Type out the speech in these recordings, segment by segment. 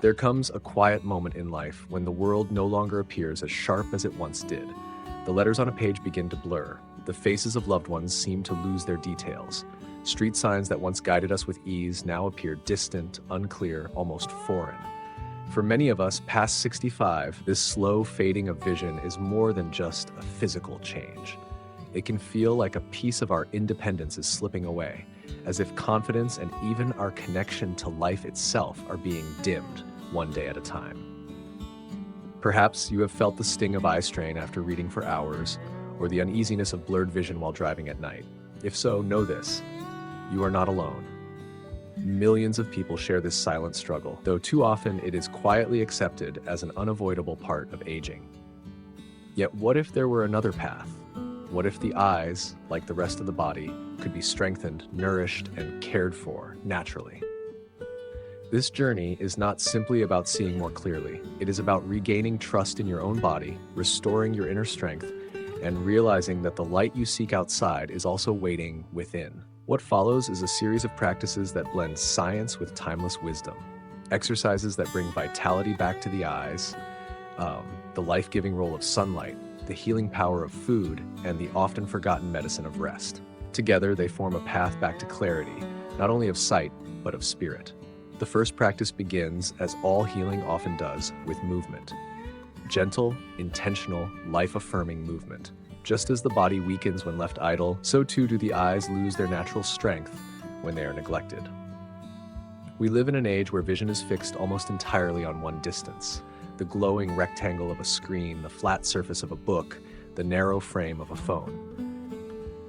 There comes a quiet moment in life when the world no longer appears as sharp as it once did. The letters on a page begin to blur. The faces of loved ones seem to lose their details. Street signs that once guided us with ease now appear distant, unclear, almost foreign. For many of us past 65, this slow fading of vision is more than just a physical change. It can feel like a piece of our independence is slipping away, as if confidence and even our connection to life itself are being dimmed one day at a time. Perhaps you have felt the sting of eye strain after reading for hours, or the uneasiness of blurred vision while driving at night. If so, know this: you are not alone. Millions of people share this silent struggle, though too often it is quietly accepted as an unavoidable part of aging. Yet what if there were another path? What if the eyes, like the rest of the body, could be strengthened, nourished, and cared for naturally? This journey is not simply about seeing more clearly. It is about regaining trust in your own body, restoring your inner strength, and realizing that the light you seek outside is also waiting within. What follows is a series of practices that blend science with timeless wisdom. Exercises that bring vitality back to the eyes, the life-giving role of sunlight, the healing power of food, and the often forgotten medicine of rest. Together, they form a path back to clarity, not only of sight, but of spirit. The first practice begins, as all healing often does, with movement. Gentle, intentional, life-affirming movement. Just as the body weakens when left idle, so too do the eyes lose their natural strength when they are neglected. We live in an age where vision is fixed almost entirely on one distance: the glowing rectangle of a screen, the flat surface of a book, the narrow frame of a phone.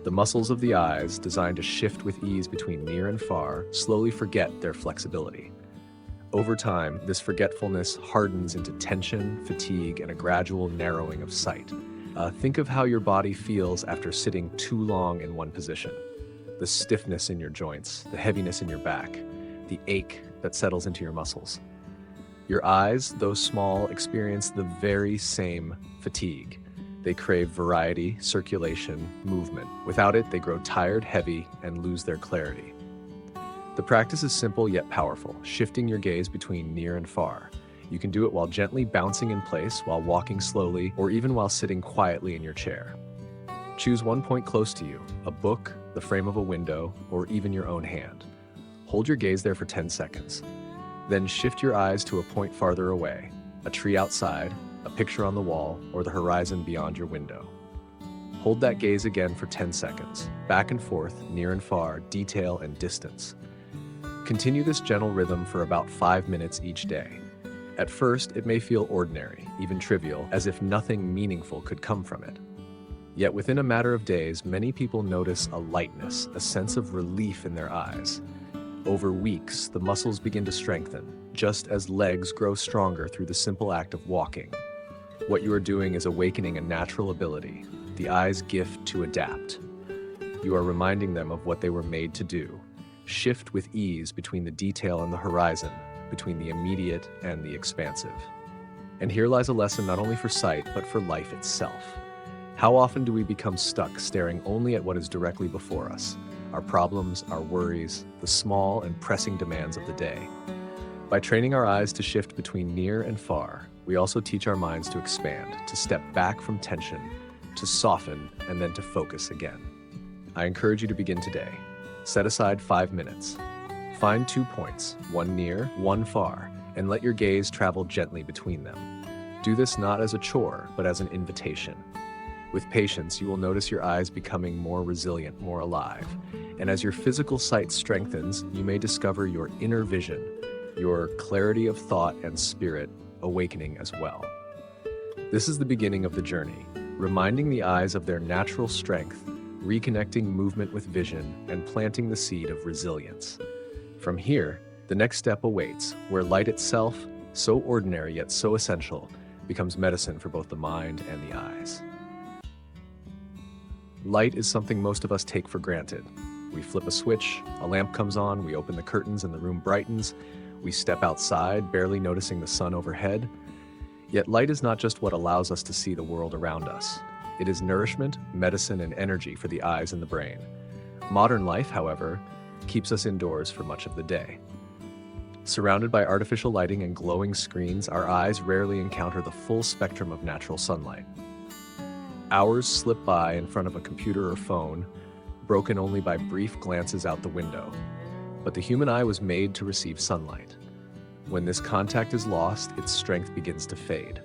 The muscles of the eyes, designed to shift with ease between near and far, slowly forget their flexibility. Over time, this forgetfulness hardens into tension, fatigue, and a gradual narrowing of sight. Think of how your body feels after sitting too long in one position. The stiffness in your joints, the heaviness in your back, the ache that settles into your muscles. Your eyes, though small, experience the very same fatigue. They crave variety, circulation, movement. Without it, they grow tired, heavy, and lose their clarity. The practice is simple yet powerful, shifting your gaze between near and far. You can do it while gently bouncing in place, while walking slowly, or even while sitting quietly in your chair. Choose one point close to you: a book, the frame of a window, or even your own hand. Hold your gaze there for 10 seconds. Then shift your eyes to a point farther away: a tree outside, a picture on the wall, or the horizon beyond your window. Hold that gaze again for 10 seconds, back and forth, near and far, detail and distance. Continue this gentle rhythm for about 5 minutes each day. At first, it may feel ordinary, even trivial, as if nothing meaningful could come from it. Yet within a matter of days, many people notice a lightness, a sense of relief in their eyes. Over weeks, the muscles begin to strengthen, just as legs grow stronger through the simple act of walking. What you are doing is awakening a natural ability, the eye's gift to adapt. You are reminding them of what they were made to do: shift with ease between the detail and the horizon, between the immediate and the expansive. And here lies a lesson not only for sight, but for life itself. How often do we become stuck staring only at what is directly before us? Our problems, our worries, the small and pressing demands of the day. By training our eyes to shift between near and far, we also teach our minds to expand, to step back from tension, to soften, and then to focus again. I encourage you to begin today. Set aside 5 minutes. Find 2 points, one near, one far, and let your gaze travel gently between them. Do this not as a chore, but as an invitation. With patience, you will notice your eyes becoming more resilient, more alive. And as your physical sight strengthens, you may discover your inner vision, your clarity of thought and spirit awakening as well. This is the beginning of the journey, reminding the eyes of their natural strength, reconnecting movement with vision, and planting the seed of resilience. From here, the next step awaits, where light itself, so ordinary yet so essential, becomes medicine for both the mind and the eyes. Light is something most of us take for granted. We flip a switch, a lamp comes on, we open the curtains and the room brightens, we step outside, barely noticing the sun overhead. Yet light is not just what allows us to see the world around us. It is nourishment, medicine, and energy for the eyes and the brain. Modern life, however, keeps us indoors for much of the day. Surrounded by artificial lighting and glowing screens, our eyes rarely encounter the full spectrum of natural sunlight. Hours slip by in front of a computer or phone, broken only by brief glances out the window. But the human eye was made to receive sunlight. When this contact is lost, its strength begins to fade.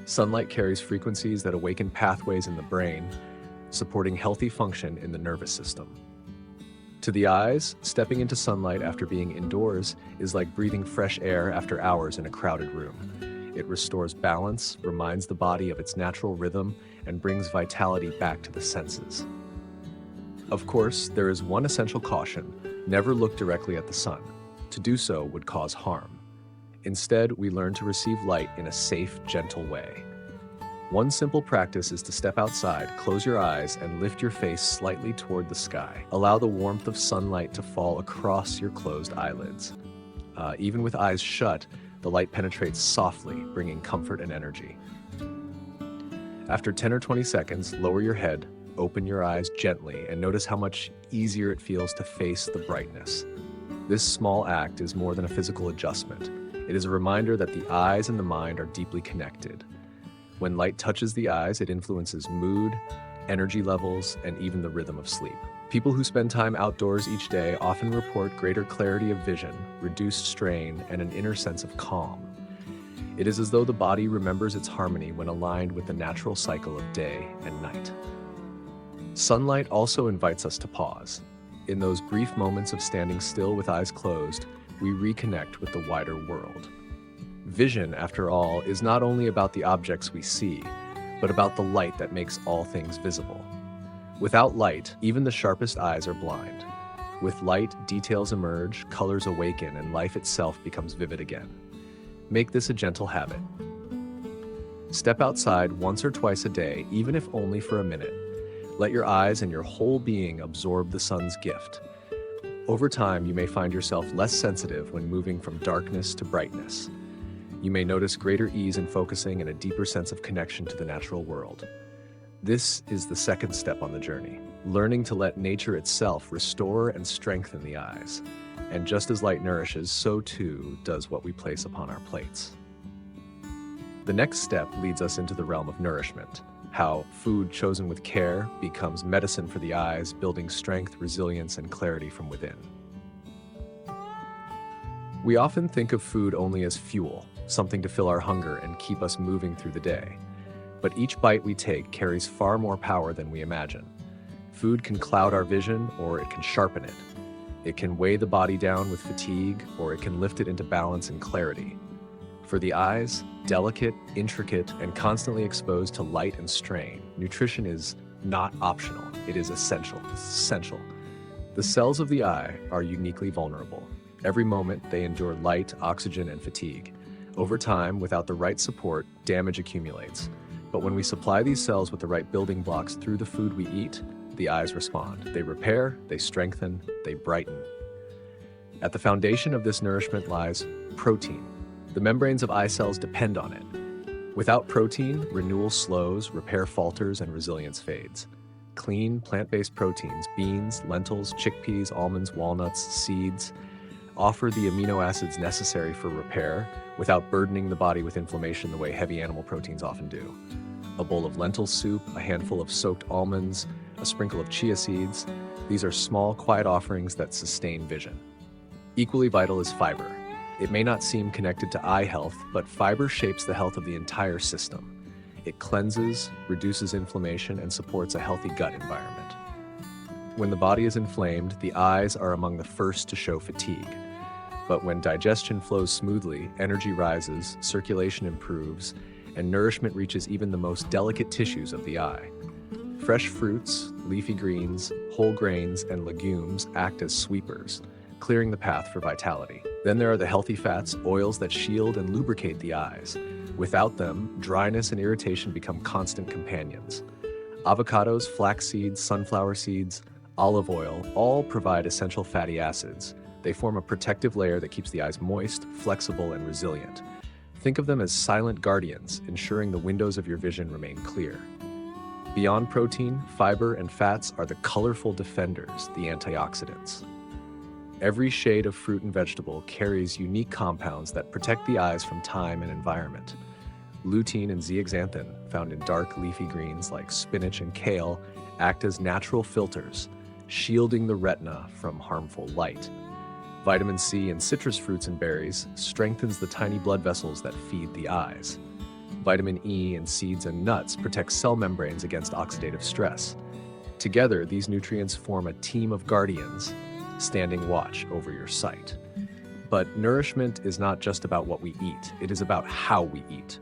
Sunlight carries frequencies that awaken pathways in the brain, supporting healthy function in the nervous system. To the eyes, stepping into sunlight after being indoors is like breathing fresh air after hours in a crowded room. It restores balance, reminds the body of its natural rhythm, and brings vitality back to the senses. Of course, there is one essential caution: never look directly at the sun. To do so would cause harm. Instead, we learn to receive light in a safe, gentle way. One simple practice is to step outside, close your eyes, and lift your face slightly toward the sky. Allow the warmth of sunlight to fall across your closed eyelids. Even with eyes shut, the light penetrates softly, bringing comfort and energy. After 10 or 20 seconds, lower your head, open your eyes gently, and notice how much easier it feels to face the brightness. This small act is more than a physical adjustment. It is a reminder that the eyes and the mind are deeply connected. When light touches the eyes, it influences mood, energy levels, and even the rhythm of sleep. People who spend time outdoors each day often report greater clarity of vision, reduced strain, and an inner sense of calm. It is as though the body remembers its harmony when aligned with the natural cycle of day and night. Sunlight also invites us to pause. In those brief moments of standing still with eyes closed, we reconnect with the wider world. Vision, after all, is not only about the objects we see, but about the light that makes all things visible. Without light, even the sharpest eyes are blind. With light, details emerge, colors awaken, and life itself becomes vivid again. Make this a gentle habit. Step outside once or twice a day, even if only for a minute. Let your eyes and your whole being absorb the sun's gift. Over time, you may find yourself less sensitive when moving from darkness to brightness. You may notice greater ease in focusing and a deeper sense of connection to the natural world. This is the second step on the journey, learning to let nature itself restore and strengthen the eyes. And just as light nourishes, so too does what we place upon our plates. The next step leads us into the realm of nourishment, how food chosen with care becomes medicine for the eyes, building strength, resilience, and clarity from within. We often think of food only as fuel, something to fill our hunger and keep us moving through the day. But each bite we take carries far more power than we imagine. Food can cloud our vision, or it can sharpen it. It can weigh the body down with fatigue, or it can lift it into balance and clarity. For the eyes, delicate, intricate, and constantly exposed to light and strain, nutrition is not optional. It is essential. The cells of the eye are uniquely vulnerable. Every moment, they endure light, oxygen, and fatigue. Over time, without the right support, damage accumulates. But when we supply these cells with the right building blocks through the food we eat, the eyes respond. They repair, they strengthen, they brighten. At the foundation of this nourishment lies protein. The membranes of eye cells depend on it. Without protein, renewal slows, repair falters, and resilience fades. Clean, plant-based proteins, beans, lentils, chickpeas, almonds, walnuts, seeds, offer the amino acids necessary for repair without burdening the body with inflammation the way heavy animal proteins often do. A bowl of lentil soup, a handful of soaked almonds, a sprinkle of chia seeds, these are small, quiet offerings that sustain vision. Equally vital is fiber. It may not seem connected to eye health, but fiber shapes the health of the entire system. It cleanses, reduces inflammation, and supports a healthy gut environment. When the body is inflamed, the eyes are among the first to show fatigue. But when digestion flows smoothly, energy rises, circulation improves, and nourishment reaches even the most delicate tissues of the eye. Fresh fruits, leafy greens, whole grains, and legumes act as sweepers, clearing the path for vitality. Then there are the healthy fats, oils that shield and lubricate the eyes. Without them, dryness and irritation become constant companions. Avocados, flax seeds, sunflower seeds, olive oil all provide essential fatty acids. They form a protective layer that keeps the eyes moist, flexible, and resilient. Think of them as silent guardians, ensuring the windows of your vision remain clear. Beyond protein, fiber and fats are the colorful defenders, the antioxidants. Every shade of fruit and vegetable carries unique compounds that protect the eyes from time and environment. Lutein and zeaxanthin, found in dark leafy greens like spinach and kale, act as natural filters, shielding the retina from harmful light. Vitamin C in citrus fruits and berries strengthens the tiny blood vessels that feed the eyes. Vitamin E in seeds and nuts protects cell membranes against oxidative stress. Together, these nutrients form a team of guardians, standing watch over your sight. But nourishment is not just about what we eat, it is about how we eat.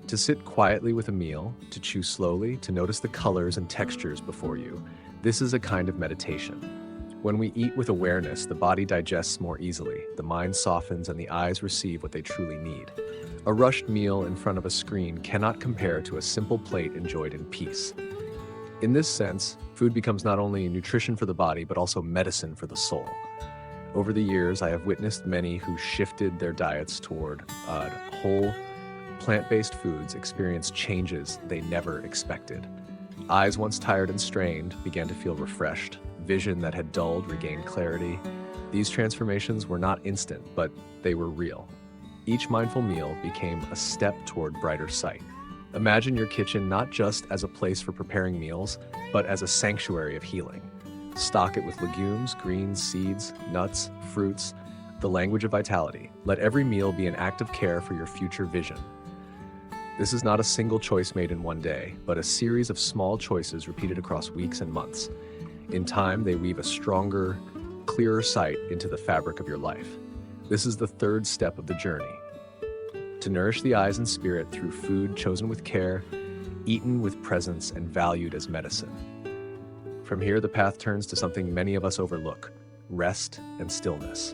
To sit quietly with a meal, to chew slowly, to notice the colors and textures before you, this is a kind of meditation. When we eat with awareness, the body digests more easily, the mind softens, and the eyes receive what they truly need. A rushed meal in front of a screen cannot compare to a simple plate enjoyed in peace. In this sense, food becomes not only nutrition for the body, but also medicine for the soul. Over the years, I have witnessed many who shifted their diets toward whole, plant-based foods experience changes they never expected. Eyes once tired and strained began to feel refreshed. Vision that had dulled regained clarity. These transformations were not instant, but they were real. Each mindful meal became a step toward brighter sight. Imagine your kitchen not just as a place for preparing meals, but as a sanctuary of healing. Stock it with legumes, greens, seeds, nuts, fruits, the language of vitality. Let every meal be an act of care for your future vision. This is not a single choice made in one day, but a series of small choices repeated across weeks and months. In time, they weave a stronger, clearer sight into the fabric of your life. This is the third step of the journey. To nourish the eyes and spirit through food chosen with care, eaten with presence, and valued as medicine. From here, the path turns to something many of us overlook: rest and stillness.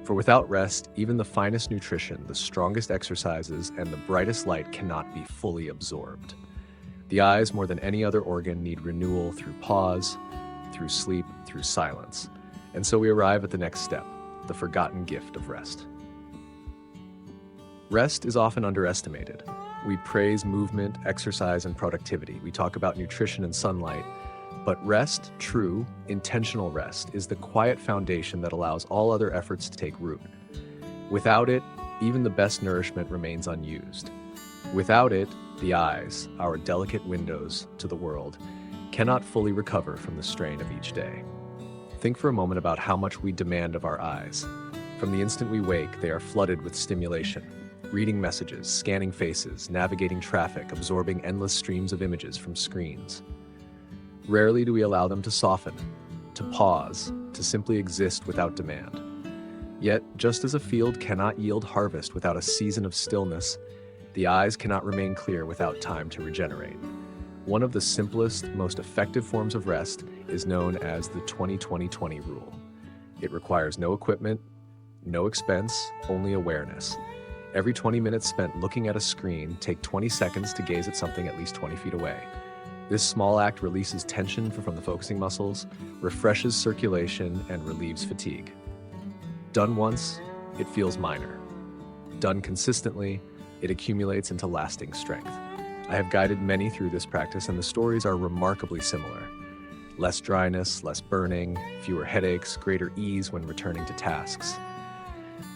For without rest, even the finest nutrition, the strongest exercises, and the brightest light cannot be fully absorbed. The eyes, more than any other organ, need renewal through pause, through sleep, through silence. And so we arrive at the next step, the forgotten gift of rest. Rest is often underestimated. We praise movement, exercise, and productivity. We talk about nutrition and sunlight. But rest, true, intentional rest, is the quiet foundation that allows all other efforts to take root. Without it, even the best nourishment remains unused. Without it, the eyes, our delicate windows to the world, cannot fully recover from the strain of each day. Think for a moment about how much we demand of our eyes. From the instant we wake, they are flooded with stimulation. Reading messages, scanning faces, navigating traffic, absorbing endless streams of images from screens. Rarely do we allow them to soften, to pause, to simply exist without demand. Yet, just as a field cannot yield harvest without a season of stillness, the eyes cannot remain clear without time to regenerate. One of the simplest, most effective forms of rest is known as the 20-20-20 rule. It requires no equipment, no expense, only awareness. Every 20 minutes spent looking at a screen, take 20 seconds to gaze at something at least 20 feet away. This small act releases tension from the focusing muscles, refreshes circulation, and relieves fatigue. Done once, it feels minor. Done consistently, it accumulates into lasting strength. I have guided many through this practice, and the stories are remarkably similar. Less dryness, less burning, fewer headaches, greater ease when returning to tasks.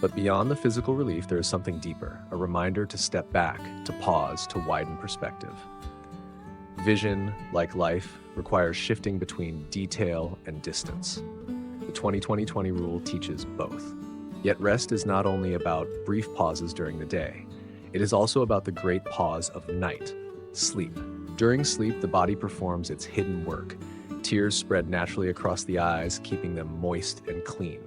But beyond the physical relief, there is something deeper, a reminder to step back, to pause, to widen perspective. Vision, like life, requires shifting between detail and distance. The 20-20-20 rule teaches both. Yet rest is not only about brief pauses during the day. It is also about the great pause of night, sleep. During sleep, the body performs its hidden work. Tears spread naturally across the eyes, keeping them moist and clean.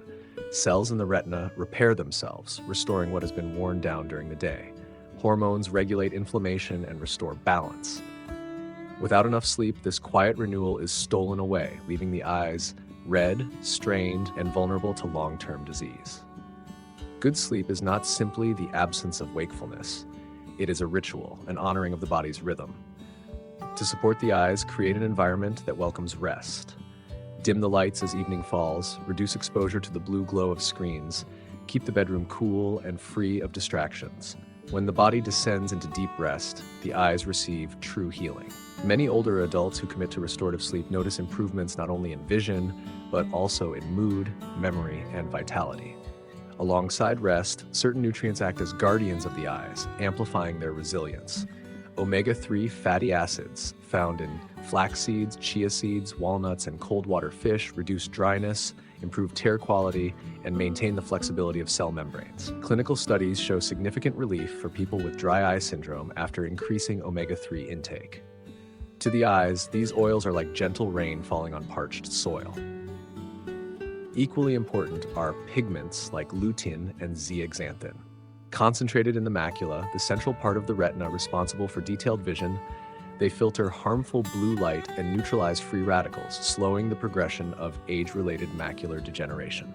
Cells in the retina repair themselves, restoring what has been worn down during the day. Hormones regulate inflammation and restore balance. Without enough sleep, this quiet renewal is stolen away, leaving the eyes red, strained, and vulnerable to long-term disease. Good sleep is not simply the absence of wakefulness. It is a ritual, an honoring of the body's rhythm. To support the eyes, create an environment that welcomes rest. Dim the lights as evening falls, reduce exposure to the blue glow of screens, keep the bedroom cool and free of distractions. When the body descends into deep rest, the eyes receive true healing. Many older adults who commit to restorative sleep notice improvements not only in vision, but also in mood, memory, and vitality. Alongside rest, certain nutrients act as guardians of the eyes, amplifying their resilience. Omega-3 fatty acids, found in flax seeds, chia seeds, walnuts, and cold water fish, reduce dryness, improve tear quality, and maintain the flexibility of cell membranes. Clinical studies show significant relief for people with dry eye syndrome after increasing omega-3 intake. To the eyes, these oils are like gentle rain falling on parched soil. Equally important are pigments like lutein and zeaxanthin. Concentrated in the macula, the central part of the retina responsible for detailed vision, they filter harmful blue light and neutralize free radicals, slowing the progression of age-related macular degeneration.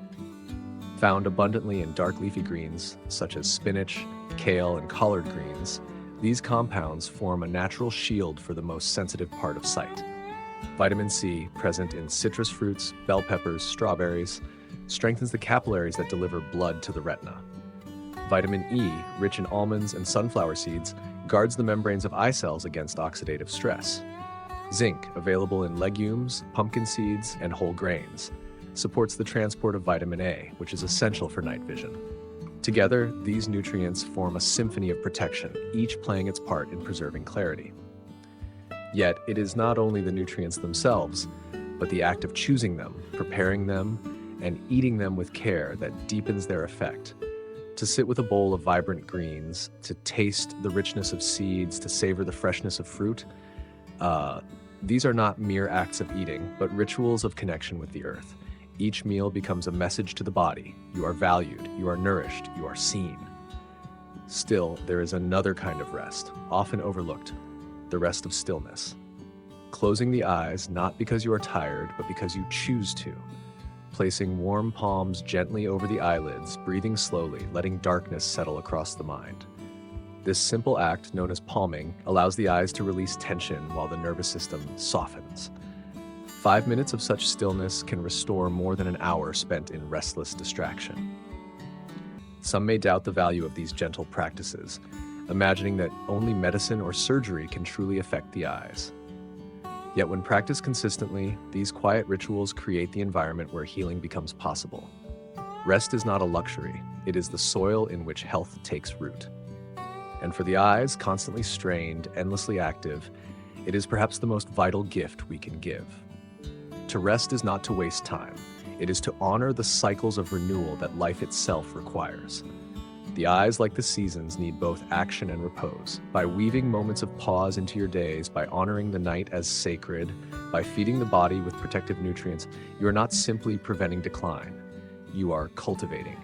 Found abundantly in dark leafy greens, such as spinach, kale, and collard greens, these compounds form a natural shield for the most sensitive part of sight. Vitamin C, present in citrus fruits, bell peppers, strawberries, strengthens the capillaries that deliver blood to the retina. Vitamin E, rich in almonds and sunflower seeds, guards the membranes of eye cells against oxidative stress. Zinc, available in legumes, pumpkin seeds, and whole grains, supports the transport of vitamin A, which is essential for night vision. Together, these nutrients form a symphony of protection, each playing its part in preserving clarity. Yet, it is not only the nutrients themselves, but the act of choosing them, preparing them, and eating them with care that deepens their effect. To sit with a bowl of vibrant greens, to taste the richness of seeds, to savor the freshness of fruit, these are not mere acts of eating, but rituals of connection with the earth. Each meal becomes a message to the body. You are valued, you are nourished, you are seen. Still, there is another kind of rest, often overlooked, the rest of stillness. Closing the eyes, not because you are tired, but because you choose to. Placing warm palms gently over the eyelids, breathing slowly, letting darkness settle across the mind. This simple act, known as palming, allows the eyes to release tension while the nervous system softens. 5 minutes of such stillness can restore more than an hour spent in restless distraction. Some may doubt the value of these gentle practices, imagining that only medicine or surgery can truly affect the eyes. Yet when practiced consistently, these quiet rituals create the environment where healing becomes possible. Rest is not a luxury, it is the soil in which health takes root. And for the eyes, constantly strained, endlessly active, it is perhaps the most vital gift we can give. To rest is not to waste time, it is to honor the cycles of renewal that life itself requires. The eyes, like the seasons, need both action and repose. By weaving moments of pause into your days, by honoring the night as sacred, by feeding the body with protective nutrients, you are not simply preventing decline, you are cultivating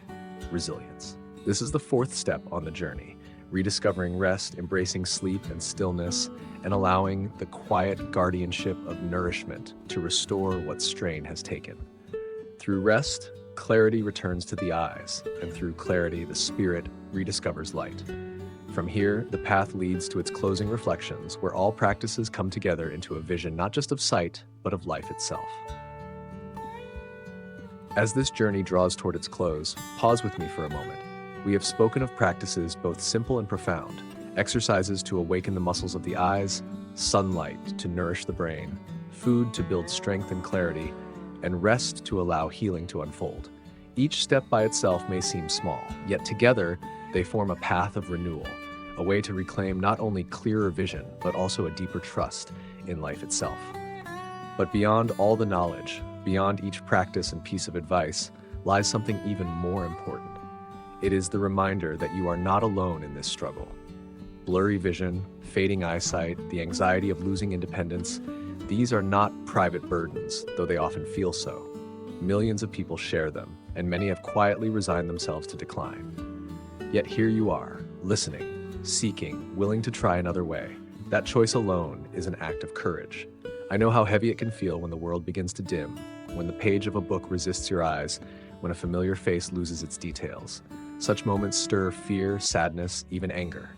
resilience. This is the fourth step on the journey, rediscovering rest, embracing sleep and stillness, and allowing the quiet guardianship of nourishment to restore what strain has taken. Through rest, clarity returns to the eyes, and through clarity, the spirit rediscovers light. From here, the path leads to its closing reflections, where all practices come together into a vision not just of sight, but of life itself. As this journey draws toward its close, pause with me for a moment. We have spoken of practices both simple and profound, exercises to awaken the muscles of the eyes, sunlight to nourish the brain, food to build strength and clarity, and rest to allow healing to unfold. Each step by itself may seem small, yet together they form a path of renewal, a way to reclaim not only clearer vision, but also a deeper trust in life itself. But beyond all the knowledge, beyond each practice and piece of advice, lies something even more important. It is the reminder that you are not alone in this struggle. Blurry vision, fading eyesight, the anxiety of losing independence, these are not private burdens, though they often feel so. Millions of people share them, and many have quietly resigned themselves to decline. Yet here you are, listening, seeking, willing to try another way. That choice alone is an act of courage. I know how heavy it can feel when the world begins to dim, when the page of a book resists your eyes, when a familiar face loses its details. Such moments stir fear, sadness, even anger.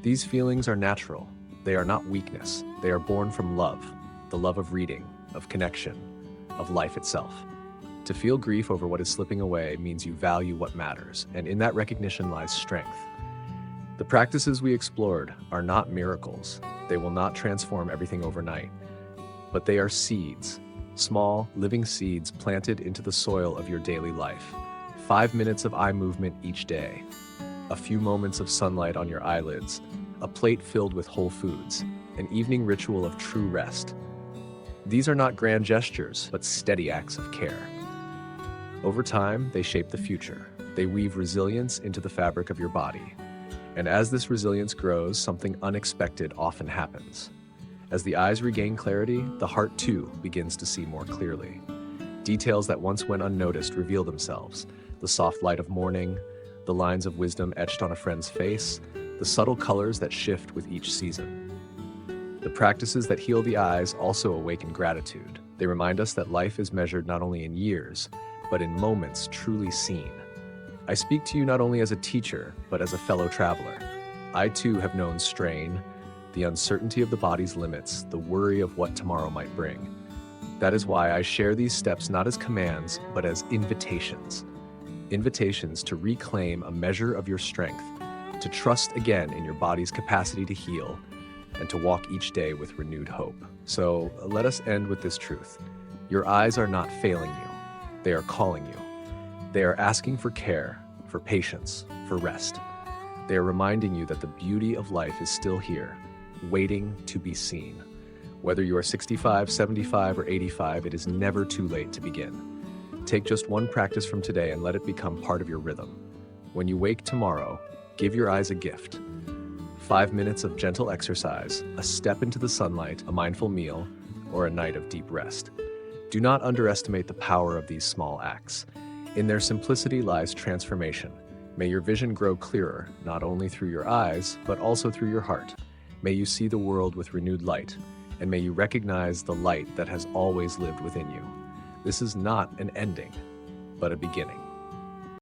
These feelings are natural. They are not weakness. They are born from love, the love of reading, of connection, of life itself. To feel grief over what is slipping away means you value what matters, and in that recognition lies strength. The practices we explored are not miracles. They will not transform everything overnight, but they are seeds, small, living seeds planted into the soil of your daily life. 5 minutes of eye movement each day, a few moments of sunlight on your eyelids, a plate filled with whole foods, an evening ritual of true rest. These are not grand gestures, but steady acts of care. Over time, they shape the future. They weave resilience into the fabric of your body. And as this resilience grows, something unexpected often happens. As the eyes regain clarity, the heart too begins to see more clearly. Details that once went unnoticed reveal themselves: the soft light of morning, the lines of wisdom etched on a friend's face, the subtle colors that shift with each season. The practices that heal the eyes also awaken gratitude. They remind us that life is measured not only in years, but in moments truly seen. I speak to you not only as a teacher, but as a fellow traveler. I too have known strain, the uncertainty of the body's limits, the worry of what tomorrow might bring. That is why I share these steps not as commands, but as invitations. Invitations to reclaim a measure of your strength, to trust again in your body's capacity to heal, and to walk each day with renewed hope. So let us end with this truth. Your eyes are not failing you. They are calling you. They are asking for care, for patience, for rest. They are reminding you that the beauty of life is still here, waiting to be seen. Whether you are 65, 75, or 85, it is never too late to begin. Take just one practice from today and let it become part of your rhythm. When you wake tomorrow, give your eyes a gift. 5 minutes of gentle exercise, a step into the sunlight, a mindful meal, or a night of deep rest. Do not underestimate the power of these small acts. In their simplicity lies transformation. May your vision grow clearer, not only through your eyes, but also through your heart. May you see the world with renewed light, and may you recognize the light that has always lived within you. This is not an ending, but a beginning.